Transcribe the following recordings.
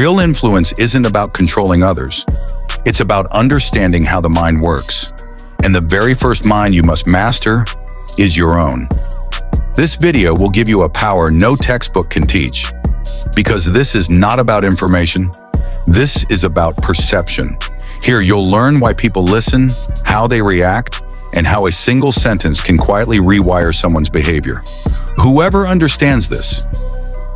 Real influence isn't about controlling others. It's about understanding how the mind works. And the very first mind you must master is your own. This video will give you a power no textbook can teach. Because this is not about information, this is about perception. Here you'll learn why people listen, how they react, and how a single sentence can quietly rewire someone's behavior. Whoever understands this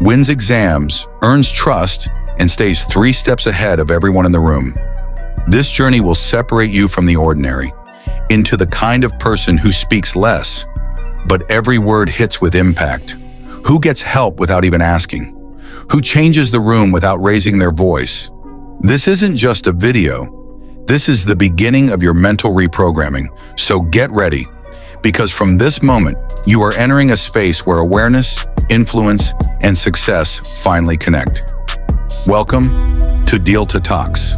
wins exams, earns trust, and stays 3 steps ahead of everyone in the room. This journey will separate you from the ordinary into the kind of person who speaks less, but every word hits with impact, who gets help without even asking, who changes the room without raising their voice. This isn't just a video. This is the beginning of your mental reprogramming, so get ready, because from this moment, you are entering a space where awareness, influence, and success finally connect. Welcome to Deal to Talks.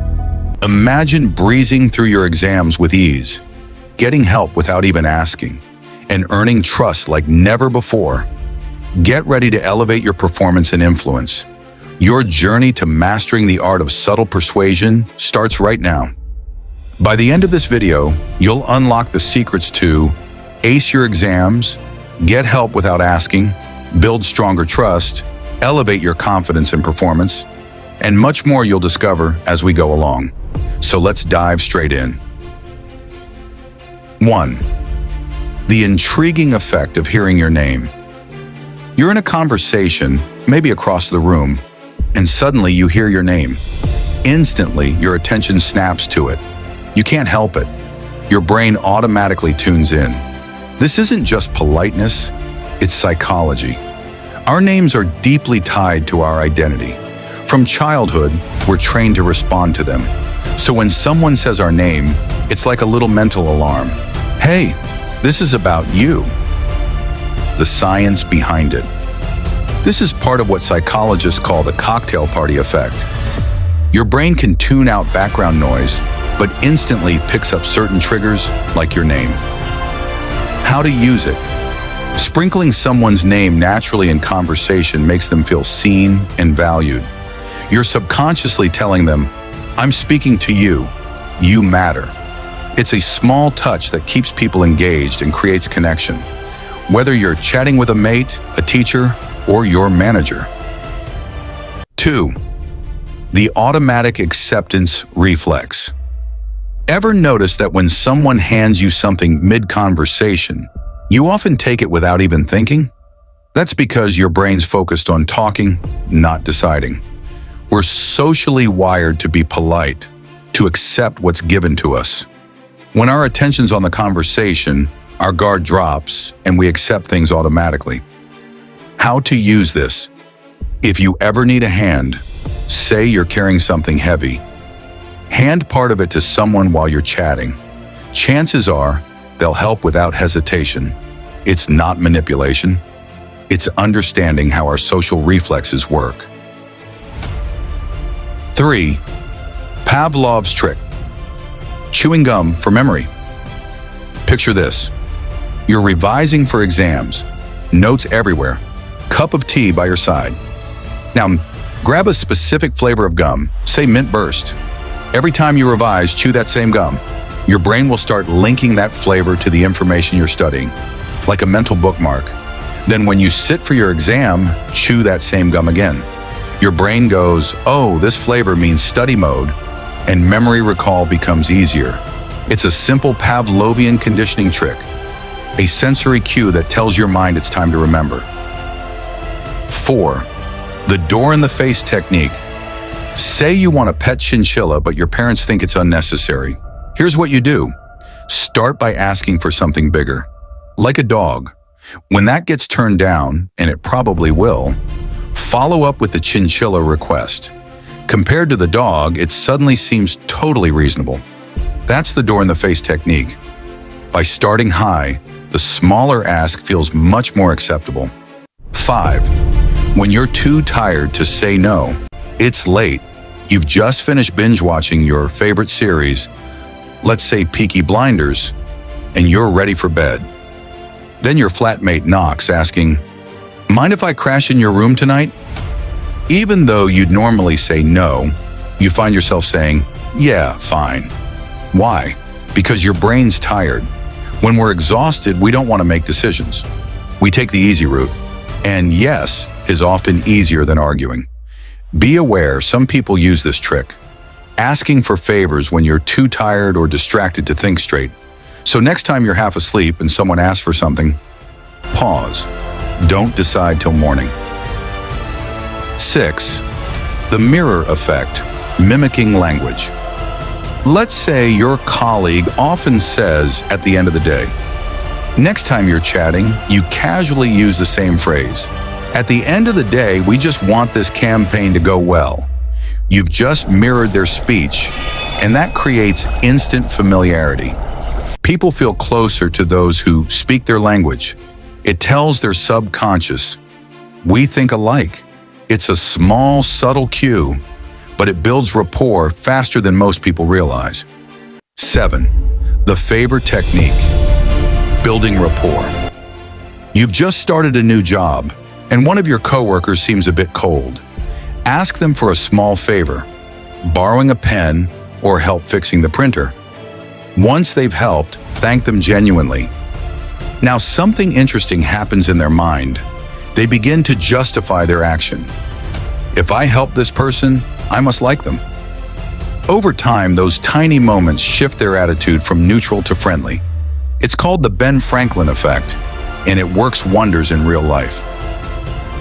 Imagine breezing through your exams with ease, getting help without even asking, and earning trust like never before. Get ready to elevate your performance and influence. Your journey to mastering the art of subtle persuasion starts right now. By the end of this video, you'll unlock the secrets to ace your exams, get help without asking, build stronger trust, elevate your confidence and performance, and much more you'll discover as we go along. So let's dive straight in. 1. The intriguing effect of hearing your name. You're in a conversation, maybe across the room, and suddenly you hear your name. Instantly, your attention snaps to it. You can't help it. Your brain automatically tunes in. This isn't just politeness, it's psychology. Our names are deeply tied to our identity. From childhood, we're trained to respond to them. So when someone says our name, it's like a little mental alarm. Hey, this is about you. The science behind it. This is part of what psychologists call the cocktail party effect. Your brain can tune out background noise, but instantly picks up certain triggers like your name. How to use it. Sprinkling someone's name naturally in conversation makes them feel seen and valued. You're subconsciously telling them, I'm speaking to you. You matter. It's a small touch that keeps people engaged and creates connection, whether you're chatting with a mate, a teacher, or your manager. 2. The Automatic Acceptance Reflex. Ever notice that when someone hands you something mid-conversation, you often take it without even thinking? That's because your brain's focused on talking, not deciding. We're socially wired to be polite, to accept what's given to us. When our attention's on the conversation, our guard drops and we accept things automatically. How to use this? If you ever need a hand, say you're carrying something heavy. Hand part of it to someone while you're chatting. Chances are they'll help without hesitation. It's not manipulation. It's understanding how our social reflexes work. 3. Pavlov's trick. Chewing gum for memory. Picture this. You're revising for exams. Notes everywhere. Cup of tea by your side. Now, grab a specific flavor of gum, say mint burst. Every time you revise, chew that same gum. Your brain will start linking that flavor to the information you're studying, like a mental bookmark. Then when you sit for your exam, chew that same gum again. Your brain goes, oh, this flavor means study mode, and memory recall becomes easier. It's a simple Pavlovian conditioning trick, a sensory cue that tells your mind it's time to remember. 4. The door-in-the-face technique. Say you want a pet chinchilla, but your parents think it's unnecessary. Here's what you do. Start by asking for something bigger, like a dog. When that gets turned down, and it probably will, follow up with the chinchilla request. Compared to the dog, it suddenly seems totally reasonable. That's the door-in-the-face technique. By starting high, the smaller ask feels much more acceptable. 5. When you're too tired to say no, it's late. You've just finished binge-watching your favorite series, let's say Peaky Blinders, and you're ready for bed. Then your flatmate knocks, asking, "Mind if I crash in your room tonight?" Even though you'd normally say no, you find yourself saying, yeah, fine. Why? Because your brain's tired. When we're exhausted, we don't want to make decisions. We take the easy route, and yes is often easier than arguing. Be aware, some people use this trick, asking for favors when you're too tired or distracted to think straight. So next time you're half asleep and someone asks for something, pause. Don't decide till morning. 6. The mirror effect, mimicking language. Let's say your colleague often says at the end of the day, next time you're chatting, you casually use the same phrase. At the end of the day, we just want this campaign to go well. You've just mirrored their speech, and that creates instant familiarity. People feel closer to those who speak their language. It tells their subconscious, we think alike. It's a small, subtle cue, but it builds rapport faster than most people realize. 7. The favor technique, building rapport. You've just started a new job, and one of your coworkers seems a bit cold. Ask them for a small favor, borrowing a pen or help fixing the printer. Once they've helped, thank them genuinely. Now something interesting happens in their mind. They begin to justify their action. If I help this person, I must like them. Over time, those tiny moments shift their attitude from neutral to friendly. It's called the Ben Franklin effect, and it works wonders in real life.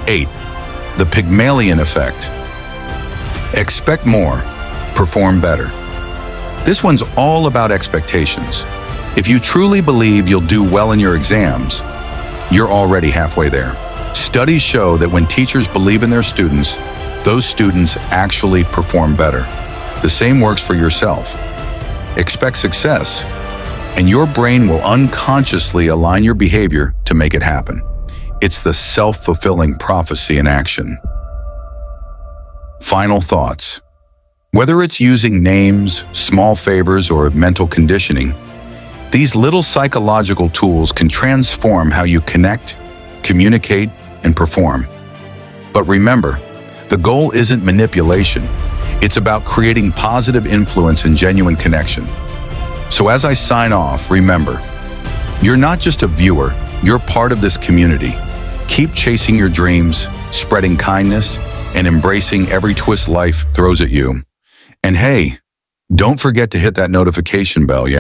8. The Pygmalion effect. Expect more, perform better. This one's all about expectations. If you truly believe you'll do well in your exams, you're already halfway there. Studies show that when teachers believe in their students, those students actually perform better. The same works for yourself. Expect success, and your brain will unconsciously align your behavior to make it happen. It's the self-fulfilling prophecy in action. Final thoughts. Whether it's using names, small favors, or mental conditioning, these little psychological tools can transform how you connect, communicate, and perform. But remember, the goal isn't manipulation. It's about creating positive influence and genuine connection. So as I sign off, remember, you're not just a viewer, you're part of this community. Keep chasing your dreams, spreading kindness, and embracing every twist life throws at you. And hey, don't forget to hit that notification bell, yeah?